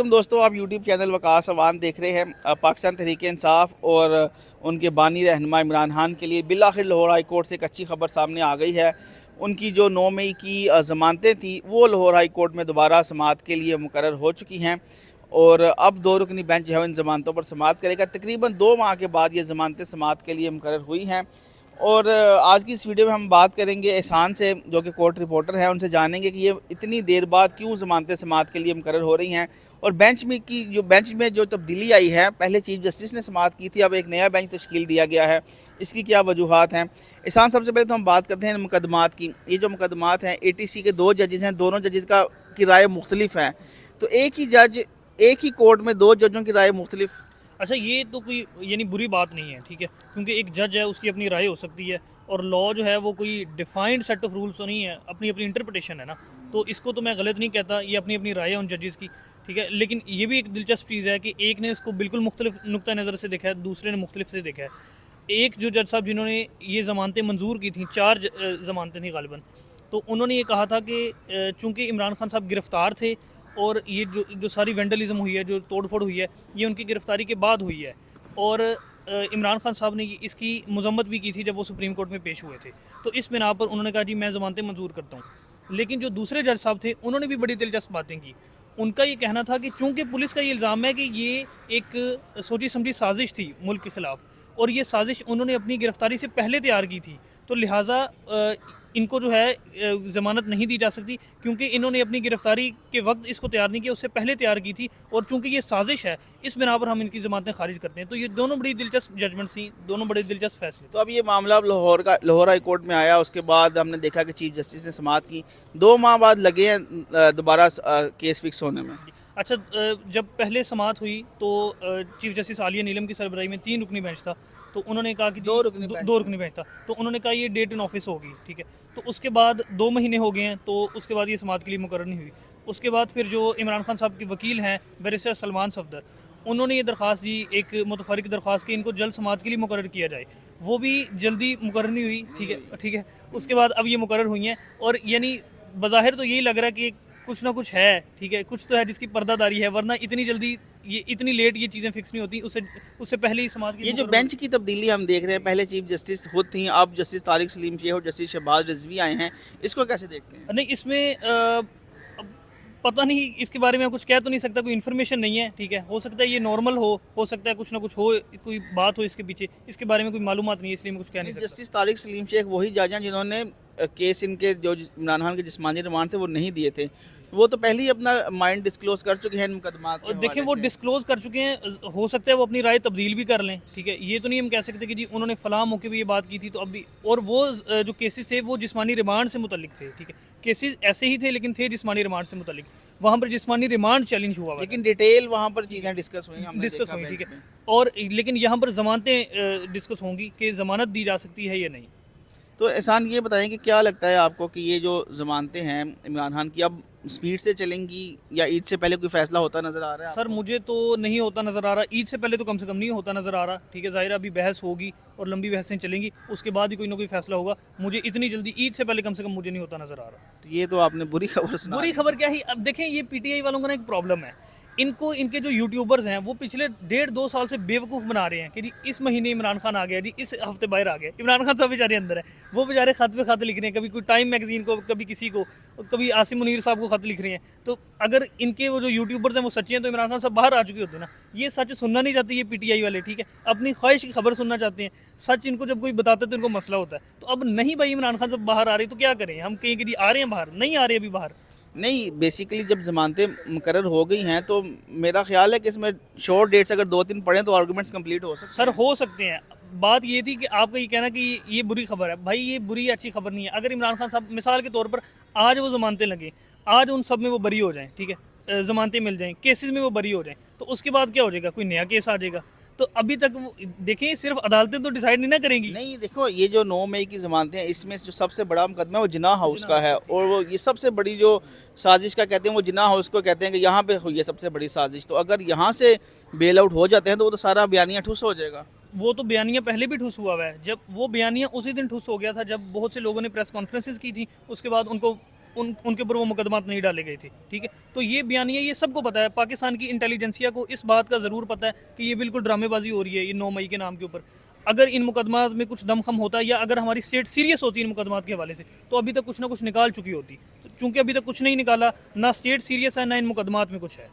तुम दोस्तों, आप यूट्यूब चैनल वकास अवान देख रहे हैं। पाकिस्तान तहरीक इंसाफ और उनके बानी रहनुमा इमरान खान के लिए बिलाखिर लाहौर हाई कोर्ट से एक अच्छी खबर सामने आ गई है। उनकी जो 9 मई की ज़मानतें थी वो लाहौर हाई कोर्ट में दोबारा समाअत के लिए मुकर्रर हो चुकी हैं और अब 2 रुकनी बेंच जो है इन ज़मानतों पर समाअत करेगा। तकरीबन 2 माह के बाद ये ज़मानतें समाअत के लिए मुकर्रर हुई हैं। और आज की इस वीडियो में हम बात करेंगे एहसान से, जो कि कोर्ट रिपोर्टर है। उनसे जानेंगे कि ये इतनी देर बाद क्यों ज़मानतें समाअत के लिए मुकर्रर हो रही हैं और बेंच में जो तब्दीली आई है। पहले चीफ जस्टिस ने समाअत की थी, अब एक नया बेंच तश्कील दिया गया है, इसकी क्या वजूहत हैं। एहसान, सबसे पहले तो हम बात करते हैं मुकदमात की। ये जो मुकदमात हैं, ATC के 2 जजेस हैं, दोनों जजेस की राय मुख्तलिफ है। तो एक ही कोर्ट में 2 जजों की राय मुख्तलिफ। अच्छा, ये तो कोई यानी बुरी बात नहीं है, ठीक है, क्योंकि एक जज है, उसकी अपनी राय हो सकती है। और लॉ जो है वो कोई डिफाइंड सेट ऑफ रूल्स तो नहीं है, अपनी अपनी इंटरप्रिटेशन है ना। तो इसको तो मैं गलत नहीं कहता, ये अपनी अपनी राय है उन जजेस की, ठीक है। लेकिन ये भी एक दिलचस्प चीज़ है कि एक ने इसको बिल्कुल मुख्तलिफ नुक्ता नज़र से देखा है, दूसरे ने मुख्तलिफ से देखा है। एक जो जज साहब जिन्होंने ये ज़मानतें मंजूर की थी, 4 ज़मानतें थी गालिबन, तो उन्होंने ये कहा था कि चूँकि इमरान खान साहब गिरफ़्तार थे और ये जो सारी वेंडलिज़म हुई है, जो तोड़-फोड़ हुई है, ये उनकी गिरफ़्तारी के बाद हुई है। और इमरान खान साहब ने इसकी मज़म्मत भी की थी जब वो सुप्रीम कोर्ट में पेश हुए थे। तो इस बिना पर उन्होंने कहा जी मैं ज़मानतें मंजूर करता हूँ। लेकिन जो दूसरे जज साहब थे उन्होंने भी बड़ी दिलचस्प बातें की। उनका ये कहना था कि चूँकि पुलिस का ये इल्ज़ाम है कि ये एक सोची समझी साजिश थी मुल्क के ख़िलाफ़, और ये साजिश उन्होंने अपनी गिरफ़्तारी से पहले तैयार की थी, तो लिहाजा इनको जो है ज़मानत नहीं दी जा सकती, क्योंकि इन्होंने अपनी गिरफ़्तारी के वक्त इसको तैयार नहीं किया, उससे पहले तैयार की थी। और चूँकि ये साजिश है, इस बिना पर हम इनकी ज़मानतें खारिज करते हैं। तो ये दोनों बड़ी दिलचस्प जजमेंट्स थी, दोनों बड़े दिलचस्प फैसले। तो अब ये मामला अब लाहौर हाई कोर्ट में आया, उसके बाद हमने देखा कि चीफ जस्टिस ने समाअत की। 2 माह बाद लगे हैं दोबारा केस फिक्स होने में। अच्छा, जब पहले समाअत हुई तो चीफ जस्टिस आलिया नीलम की सरबराही में 3 रुकनी बेंच था। तो उन्होंने कहा कि 2 रुकनी बेंच था, तो उन्होंने कहा ये डेट इन ऑफिस होगी, ठीक है। तो उसके बाद 2 महीने हो गए हैं, तो उसके बाद ये समाअत के लिए मुकर्रर नहीं हुई। उसके बाद फिर जो इमरान खान साहब के वकील हैं बैरिस्टर सलमान सफदर, उन्होंने ये दरख्वास्त दी, एक मुतफरिक दरख्वास्त की इनको जल्द समाअत के लिए मुकर्रर किया जाए। वो भी जल्दी मुकर्रर नहीं हुई, ठीक है, ठीक है। उसके बाद अब ये मुकर्रर हुई हैं, और यानी बज़ाहिर तो यही लग रहा है कि कुछ ना कुछ है, ठीक है, कुछ तो है जिसकी पर्दादारी है, वरना इतनी जल्दी ये इतनी लेट ये चीज़ें फिक्स नहीं होती। उससे पहले ही समाज की ये जो बेंच की तब्दीली हम देख रहे हैं, पहले चीफ जस्टिस खुद थी, अब जस्टिस तारिक सलीम शेख और जस्टिस शहबाज रिजवी आए हैं, इसको कैसे देखते हैं? नहीं, इसमें अब पता नहीं, इसके बारे में कुछ कह तो नहीं सकता, कोई इन्फॉर्मेशन नहीं है, ठीक है। हो सकता है ये नॉर्मल हो सकता है कुछ ना कुछ हो, कोई बात हो इसके पीछे, इसके बारे में कोई मालूमात नहीं है, इसलिए मैं कुछ कह नहीं सकता। जस्टिस तारिक सलीम शेख वही जज हैं जिन्होंने केस इनके जो इमरान खान के जिस्मानी रिमांड थे वो नहीं दिए थे। वो तो पहले ही अपना माइंड डिस्क्लोज कर चुके हैं इन मुकदमात के और देखिए, हवाले वो से। डिस्क्लोज कर चुके हैं, हो सकता है वो अपनी राय तब्दील भी कर लें, ठीक है। ये तो नहीं हम कह सकते कि जी उन्होंने फलां मौके पे ये बात की थी तो अब भी। और वो जो केसेस थे वो जिस्मानी रिमांड से मुतल्लिक थे, ठीक है। केसेस ऐसे ही थे लेकिन थे जिस्मानी रिमांड से मुतल्लिक। वहाँ पर जिस्मानी रिमांड चैलेंज हुआ हुआ लेकिन डिटेल वहाँ पर चीज़ें डिस्कस हुई, हमने डिस्कस देखा हुई, बेंच ठीक है। में। और लेकिन यहाँ पर ज़मानतें डिस्कस होंगी कि ज़मानत दी जा सकती है या नहीं। तो एहसान, ये बताएं कि क्या लगता है आपको कि ये जो ज़मानतें हैं इमरान खान की, अब स्पीड से चलेंगी या ईद से पहले कोई फैसला होता नज़र आ रहा है सर, आपको? मुझे तो नहीं होता नज़र आ रहा, ईद से पहले तो कम से कम नहीं होता नज़र आ रहा, ठीक है। ज़ाहिर है अभी बहस होगी और लंबी बहसें चलेंगी, उसके बाद ही कोई ना कोई फैसला होगा। मुझे इतनी जल्दी ईद से पहले कम से कम मुझे नहीं होता नज़र आ रहा। तो ये तो आपने बुरी खबर सुना बुरी दी। खबर क्या ही, अब देखें, ये पीटीआई वालों का ना एक प्रॉब्लम है। इनको इनके जो यूट्यूबर्स हैं वो पिछले 1.5-2 साल से बेवकूफ़ बना रहे हैं कि जी इस महीने इमरान खान आ गया, जी इस हफ्ते बाहर आ गया। इमरान खान साहब बेचारे अंदर है, वो बेचारे खत पे खत लिख रहे हैं, कभी कोई टाइम मैगजीन को, कभी किसी को, कभी आसिम मुनीर साहब को खत लिख रहे हैं। तो अगर इनके वो जो यूट्यूबर्स हैं वो सच्चे हैं तो इमरान खान साहब बाहर आ चुके होते हैं ना। ये सच सुनना नहीं चाहते ये पीटीआई वाले, ठीक है, अपनी ख्वाहिश की खबर सुनना चाहते हैं। सच इनको जब कोई बताता है तो इनको मसला होता है। तो अब नहीं भाई, इमरान खान साहब बाहर आ रहे तो क्या करें हम, कहीं कि जी आ रहे हैं बाहर, नहीं आ रहे अभी बाहर। नहीं, बेसिकली जब ज़मानतें मुकर्रर हो गई हैं तो मेरा ख्याल है कि इसमें शॉर्ट डेट्स अगर 2-3 पढ़ें तो आर्गूमेंट्स कंप्लीट हो सकते सर हैं। हो सकते हैं। बात ये थी कि आपका ये कहना कि ये बुरी खबर है, भाई ये बुरी अच्छी खबर नहीं है। अगर इमरान खान साहब मिसाल के तौर पर आज वो ज़मानतें लगें, आज उन सब में वो बरी हो जाएं, ठीक है, ज़मानतें मिल जाएं, केसेस में वो बरी हो जाएं, तो उसके बाद क्या हो जाएगा, कोई नया केस आ जाएगा। तो अभी तक वो देखें, सिर्फ अदालतें तो डिसाइड नहीं ना करेंगी। नहीं, देखो, ये जो 9 मई की ज़मानतें हैं, इसमें जो सबसे बड़ा मुकदमा है वो जिन्ना हाउस का है, और वो ये सबसे बड़ी जो साजिश का कहते हैं वो जिन्ना हाउस को कहते हैं कि यहाँ पे हुई है सबसे बड़ी साजिश। तो अगर यहाँ से बेल आउट हो जाते हैं तो वो तो सारा बयानिया ठुस हो जाएगा। वो तो बयानिया पहले भी ठुस हुआ हुआ है। जब वो बयानिया उसी दिन ठुस हो गया था जब बहुत से लोगों ने प्रेस कॉन्फ्रेंसेस की थी, उसके बाद उनको उनके ऊपर वो मुकदमात नहीं डाले गए थे, ठीक है। तो ये बयानिया ये सबको पता है, पाकिस्तान की इंटेलिजेंसिया को इस बात का ज़रूर पता है कि ये बिल्कुल ड्रामेबाजी हो रही है ये 9 मई के नाम के ऊपर। अगर इन मुकदमात में कुछ दमखम होता या अगर हमारी स्टेट सीरियस होती इन मुकदमात के हवाले से, तो अभी तक कुछ ना कुछ निकाल चुकी होती। तो चूंकि अभी तक कुछ नहीं निकाला, ना स्टेट सीरियस है ना इन मुकदमात में कुछ है।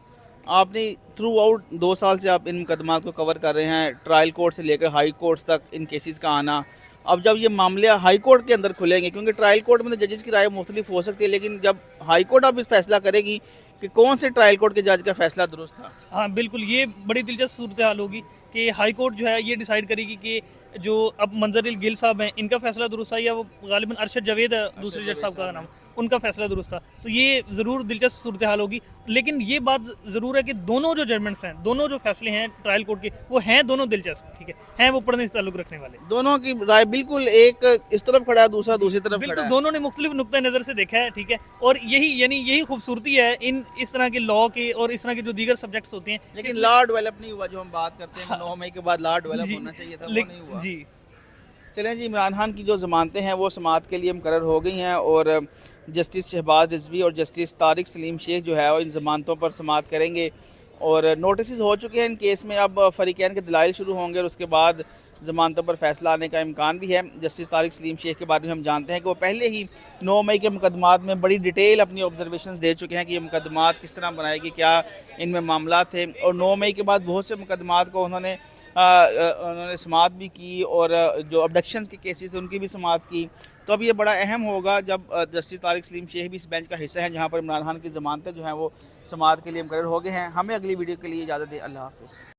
आपने थ्रू आउट 2 साल से आप इन मुकदमात को कवर कर रहे हैं, ट्रायल कोर्ट से लेकर हाई कोर्ट तक इन केसेस का आना। अब जब ये मामले हाई कोर्ट के अंदर खुलेंगे, क्योंकि ट्रायल कोर्ट में तो जजेस की राय मुख्तलिफ हो सकती है, लेकिन जब हाई कोर्ट अब इस फैसला करेगी कि कौन से ट्रायल कोर्ट के जज का फैसला दुरुस्त था। हाँ बिल्कुल, ये बड़ी दिलचस्प सूरत हाल होगी कि हाई कोर्ट जो है ये डिसाइड करेगी कि जो अब मंजर गिल साहब हैं इनका फैसला दुरुस्त था या वो गालिबन अरशद जावेद है दूसरे जज साहब का नाम, उनका फैसला दुरुस्त था। तो ये ज़रूर दिलचस्प सूरत हाल होगी। लेकिन ये बात ज़रूर है कि दोनों जो जजमेंट्स हैं, दोनों जो फैसले हैं ट्रायल कोर्ट के, वो हैं दोनों दिलचस्प, ठीक है, हैं वो पढ़ने से ताल्लुक़ रखने वाले। दोनों की राय बिल्कुल, एक इस तरफ खड़ा है, दूसरा दूसरी तरफ खड़ा बिल्कुल, है। दोनों ने मुख्तलिफ नुक्ता नज़र से देखा है, ठीक है। और यही खूबसूरती है इन इस तरह के लॉ के और इस तरह के जो दीगर सब्जेक्ट्स होते हैं। लेकिन लॉ डेवलप नहीं हुआ, जो हम बात करते हैं 9 मई के बाद लॉ डेवलप होना चाहिए था, वो नहीं हुआ। जी चलें जी, इमरान खान की जो ज़मानतें हैं वो समाअत के लिए मुकर्रर हो गई हैं और जस्टिस शहबाज रिजवी और जस्टिस तारिक सलीम शेख जो है वो इन ज़मानतों पर समाअत करेंगे और नोटिस हो चुके हैं इन केस में। अब फ़रीक़ैन के दलाइल शुरू होंगे और उसके बाद ज़मानतों पर फ़ैसला आने का इम्कान भी है। जस्टिस तारिक सलीम शेख के बारे में हम जानते हैं कि वो पहले ही 9 मई के मुकदमात में बड़ी डिटेल अपनी ऑब्जर्वेशंस दे चुके हैं कि ये मुकदमात किस तरह बनाएगी, क्या इनमें मामला थे। और 9 मई के बाद बहुत से मुकदमात को उन्होंने समाअत भी की और जो अबडक्शन के केसेस थे उनकी भी समाअत की। तो अब ये बड़ा अहम होगा जब जस्टिस तारिक सलीम शेख भी इस बेंच का हिस्सा हैं जहाँ पर इमरान खान की ज़मानतें जो हैं वो समाअत के लिए मुकर्रर हो गए हैं। हमें अगली वीडियो के लिए इजाज़त दें। अल्लाह हाफ़िज़।